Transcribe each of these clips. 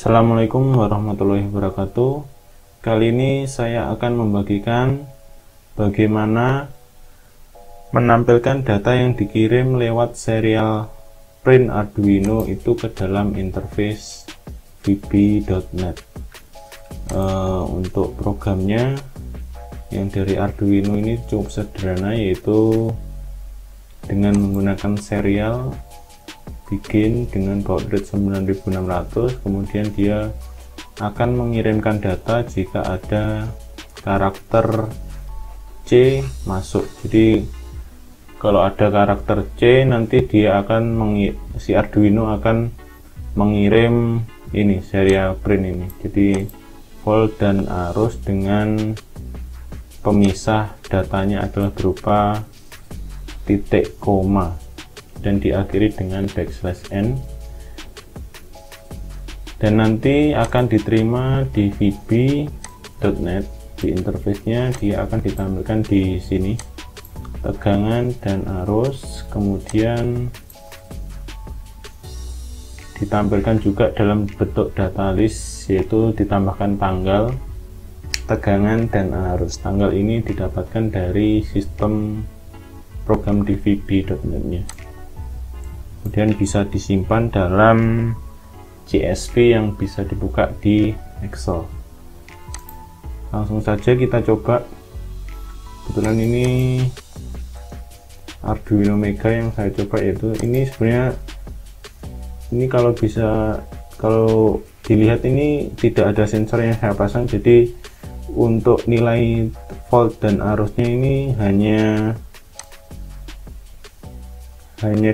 Assalamualaikum warahmatullahi wabarakatuh. Kali ini saya akan membagikan bagaimana menampilkan data yang dikirim lewat serial print Arduino itu ke dalam interface vb.net. Untuk programnya yang dari Arduino ini cukup sederhana, yaitu dengan menggunakan serial begin dengan baud rate 9600, kemudian dia akan mengirimkan data jika ada karakter C masuk. Jadi kalau ada karakter C, nanti dia akan si Arduino akan mengirim ini serial print ini. Jadi volt dan arus dengan pemisah datanya adalah berupa titik koma dan diakhiri dengan \n, dan nanti akan diterima di vb.net. Di interface-nya dia akan ditampilkan di sini tegangan dan arus, kemudian ditampilkan juga dalam bentuk data list, yaitu ditambahkan tanggal, tegangan, dan arus. Tanggal ini didapatkan dari sistem program di vb.net nya. Kemudian bisa disimpan dalam CSV yang bisa dibuka di Excel. Langsung saja kita coba. Kebetulan ini Arduino Mega yang saya coba, yaitu ini sebenarnya ini kalau dilihat ini tidak ada sensor yang saya pasang, jadi untuk nilai volt dan arusnya ini hanya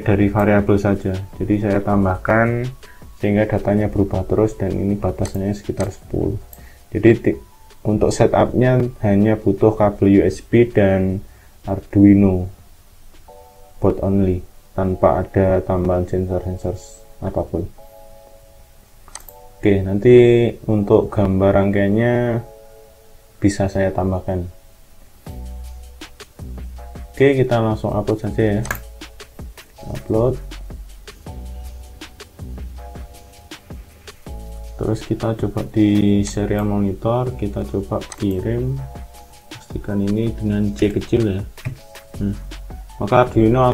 dari variabel saja. Jadi saya tambahkan sehingga datanya berubah terus, dan ini batasannya sekitar 10. Jadi untuk setupnya hanya butuh kabel USB dan Arduino board only, tanpa ada tambahan sensor apapun. Oke, nanti untuk gambar rangkaiannya bisa saya tambahkan. Oke, kita langsung upload saja ya. Upload, terus kita coba di serial monitor, kita coba kirim, pastikan ini dengan C kecil ya. Maka Arduino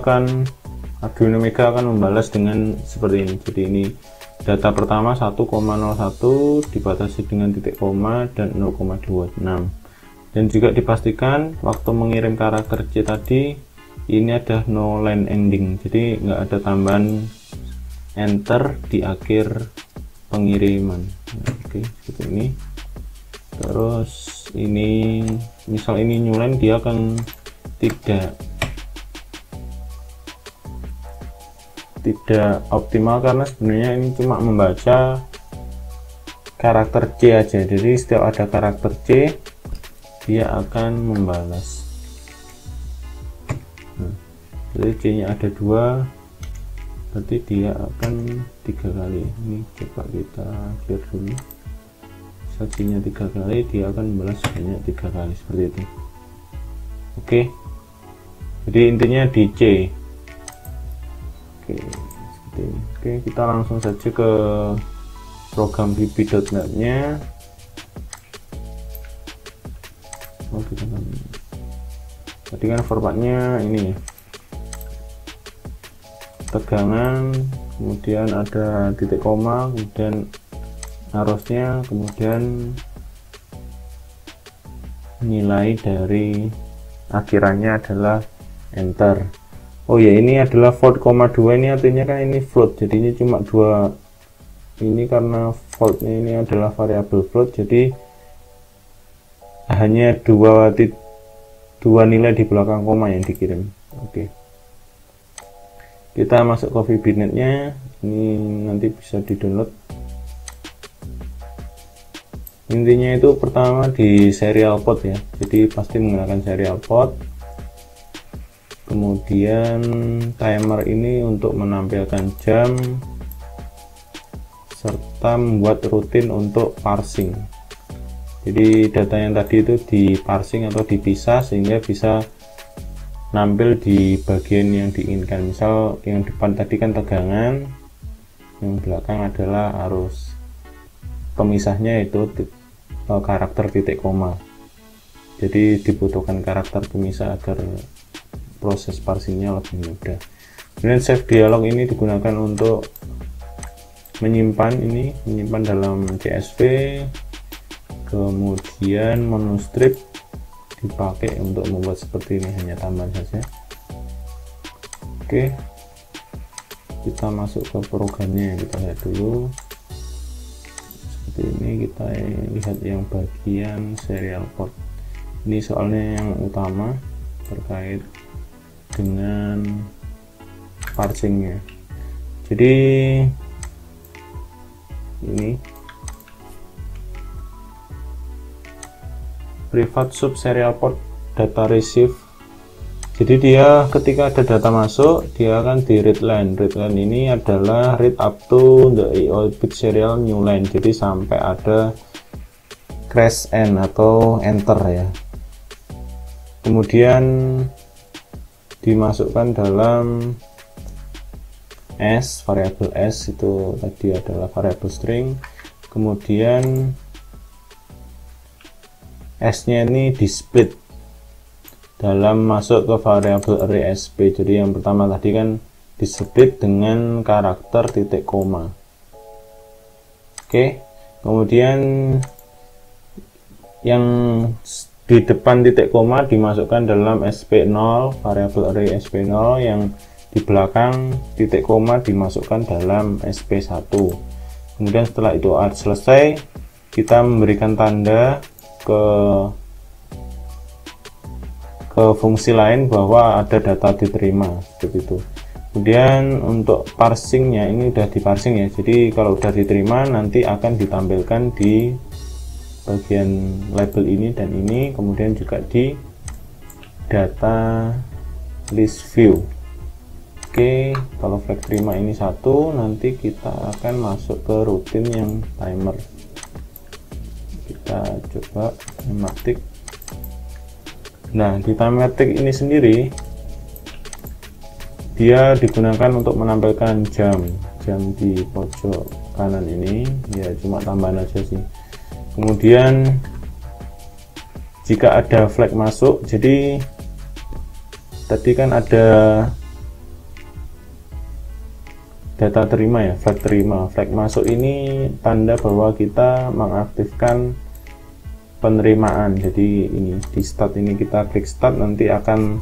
Mega akan membalas dengan seperti ini. Jadi ini data pertama 1,01 dibatasi dengan titik koma dan 0,26, dan juga dipastikan waktu mengirim karakter C tadi ini ada no line ending, jadi nggak ada tambahan enter di akhir pengiriman. Oke, seperti ini. Terus ini misal ini new line, dia akan tidak optimal karena sebenarnya ini cuma membaca karakter C aja. Jadi setiap ada karakter C dia akan membalas. Jadi C nya ada 2, berarti dia akan 3 kali. Ini coba kita clear dulu. C nya 3 kali, dia akan membalas sebanyak 3 kali seperti itu. Oke, jadi intinya di C. Oke, seperti ini. Oke, kita langsung saja ke program vb.net nya. Tadi kan formatnya ini tegangan, kemudian ada titik koma, kemudian arusnya, kemudian nilai dari akhirannya adalah enter. Oh ya, ini adalah volt, 2 ini artinya kan ini float, jadi ini cuma 2 ini karena voltnya ini adalah variabel float, jadi hanya dua nilai di belakang koma yang dikirim. Oke, kita masuk ke vb.net nya. Ini nanti bisa di download. Intinya itu pertama di serial port ya, jadi pasti menggunakan serial port. Kemudian timer ini untuk menampilkan jam serta membuat rutin untuk parsing. Jadi data yang tadi itu di parsing atau dipisah sehingga bisa nampil di bagian yang diinginkan. Misal yang depan tadi kan tegangan, yang belakang adalah arus. pemisahnya itu karakter titik koma. Jadi dibutuhkan karakter pemisah agar proses parsingnya lebih mudah. Kemudian save dialog ini digunakan untuk menyimpan dalam CSV. Kemudian menu strip dipakai untuk membuat seperti ini, hanya tambahan saja. Oke, kita masuk ke programnya, kita lihat dulu. Seperti ini, kita lihat yang bagian serial port. Ini soalnya yang utama terkait dengan parsingnya. Jadi ini private sub serial port data receive. Jadi dia ketika ada data masuk, dia akan di read line. Read line ini adalah read up to the IO bit serial new line. Jadi sampai ada crash end atau enter ya. Kemudian dimasukkan dalam s, variabel s itu tadi adalah variabel string. Kemudian s-nya ini di split dalam masuk ke variabel array sp. Jadi yang pertama tadi kan di split dengan karakter titik koma. Oke, kemudian yang di depan titik koma dimasukkan dalam sp0, variabel array sp0, yang di belakang titik koma dimasukkan dalam sp1. Kemudian setelah itu selesai, kita memberikan tanda ke fungsi lain bahwa ada data diterima, seperti itu. Kemudian untuk parsingnya ini udah diparsing ya, jadi kalau udah diterima nanti akan ditampilkan di bagian label ini dan ini, kemudian juga di data list view. Oke, kalau flag terima ini 1, nanti kita akan masuk ke rutin yang timer. Kita coba timetic. Nah, di timetic ini sendiri dia digunakan untuk menampilkan jam di pojok kanan ini ya, cuma tambahan aja sih. Kemudian jika ada flag masuk, jadi tadi kan ada data terima ya, flag terima. Flag masuk ini tanda bahwa kita mengaktifkan penerimaan. Jadi ini di start ini kita klik start, nanti akan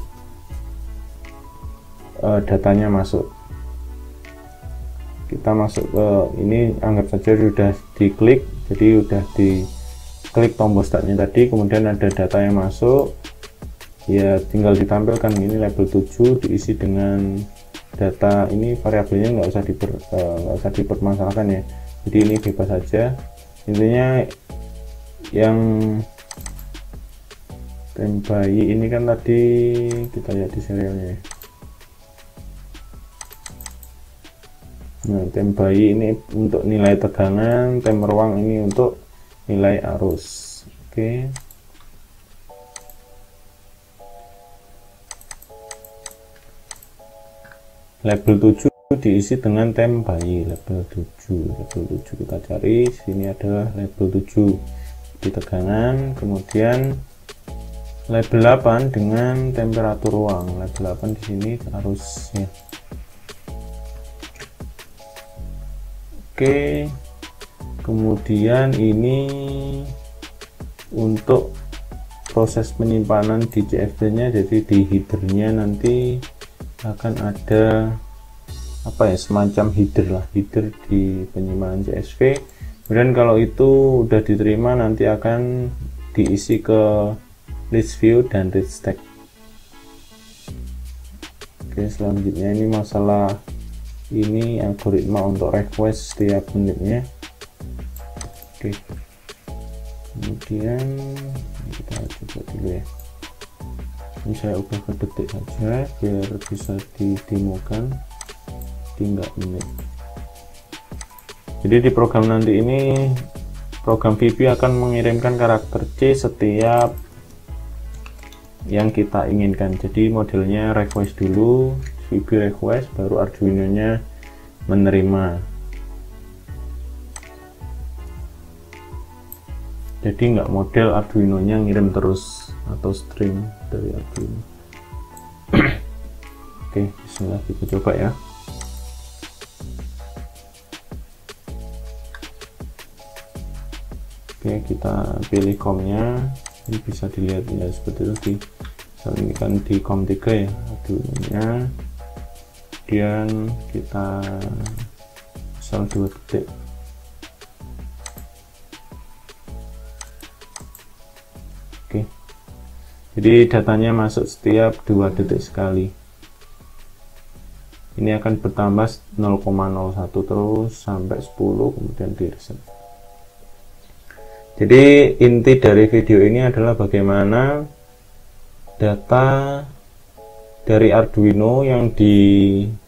datanya masuk. Kita masuk ke ini, anggap saja sudah diklik, jadi udah diklik tombol startnya tadi, kemudian ada data yang masuk ya, tinggal ditampilkan ini label 7 diisi dengan data. Ini variabelnya nggak usah dipermasalahkan ya, jadi ini bebas saja. Intinya yang tem bayi ini kan tadi kita lihat di serialnya ya. Nah, tem bayi ini untuk nilai tegangan, tem ruang ini untuk nilai arus. Oke. Label 7 diisi dengan tem bayi, label 7. Label 7 kita cari, sini adalah label 7 di tegangan, kemudian label 8 dengan temperatur ruang. Label 8 di sini arusnya. Oke, kemudian ini untuk proses penyimpanan di CSV nya, jadi di headernya nanti akan ada apa ya, semacam header di penyimpanan CSV. Kemudian kalau itu udah diterima nanti akan diisi ke list view dan read stack. Oke, selanjutnya ini masalah ini algoritma untuk request setiap menitnya. Oke, kemudian kita coba dulu ya, ini saya ubah ke detik saja biar bisa didemokan, tinggal menit. Jadi di program nanti ini, program VB akan mengirimkan karakter C setiap yang kita inginkan. Jadi modelnya request dulu, VB request, baru Arduino nya menerima. jadi nggak model Arduino nya ngirim terus atau string dari Arduino. Oke, bismillah, kita coba ya. Oke, kita pilih COM-nya. Ini bisa dilihat ya seperti itu, ini kan di COM 3 ya Arduino nya. Kemudian kita misal 2 detik. Oke, jadi datanya masuk setiap 2 detik sekali. Ini akan bertambah 0,01 terus sampai 10, kemudian di reset. Jadi inti dari video ini adalah bagaimana data dari Arduino yang dibentuk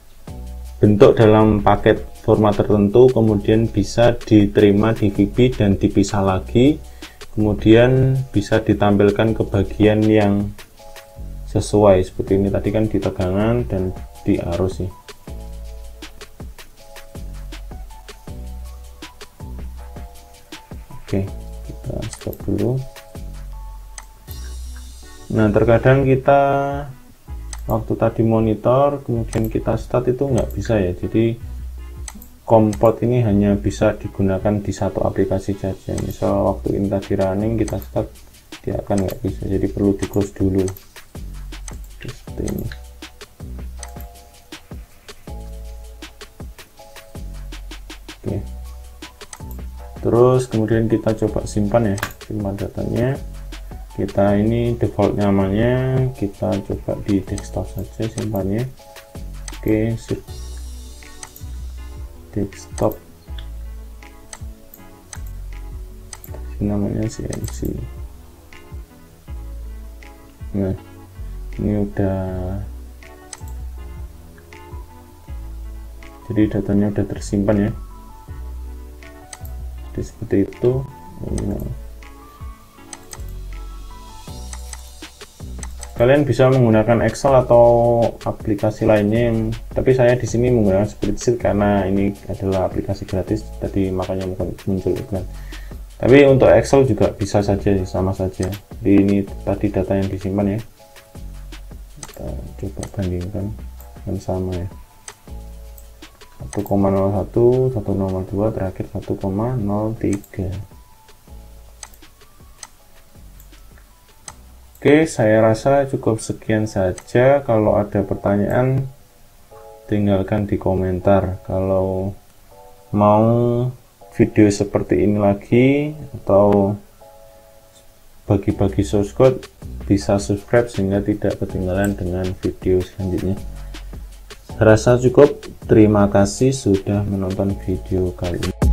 dalam paket format tertentu kemudian bisa diterima di VB dan dipisah lagi, kemudian bisa ditampilkan ke bagian yang sesuai seperti ini tadi kan, di tegangan dan di arus sih. Oke, kita stop dulu. Nah, terkadang kita waktu tadi monitor kemudian kita start itu nggak bisa ya, jadi kompot ini hanya bisa digunakan di satu aplikasi saja. Misal waktu ini tadi running kita start, dia akan nggak bisa, jadi perlu di close dulu seperti ini. Oke, terus kemudian kita coba simpan ya, simpan datanya. Kita ini default namanya kita coba di desktop saja simpannya. Oke, sip, desktop, namanya CNC. Nah, ini udah, jadi datanya udah tersimpan ya, jadi seperti itu. Kalian bisa menggunakan Excel atau aplikasi lainnya yang, tapi saya di sini menggunakan spreadsheet karena ini adalah aplikasi gratis, tadi makanya muncul iklan. Tapi untuk Excel juga bisa saja, sama saja. Jadi ini tadi data yang disimpan ya, kita coba bandingkan dan sama ya, 1,01, 1,02, terakhir 1,03. Oke, saya rasa cukup sekian saja. Kalau ada pertanyaan tinggalkan di komentar. Kalau mau video seperti ini lagi atau bagi-bagi source code, bisa subscribe sehingga tidak ketinggalan dengan video selanjutnya. Saya rasa cukup. Terima kasih sudah menonton video kali ini.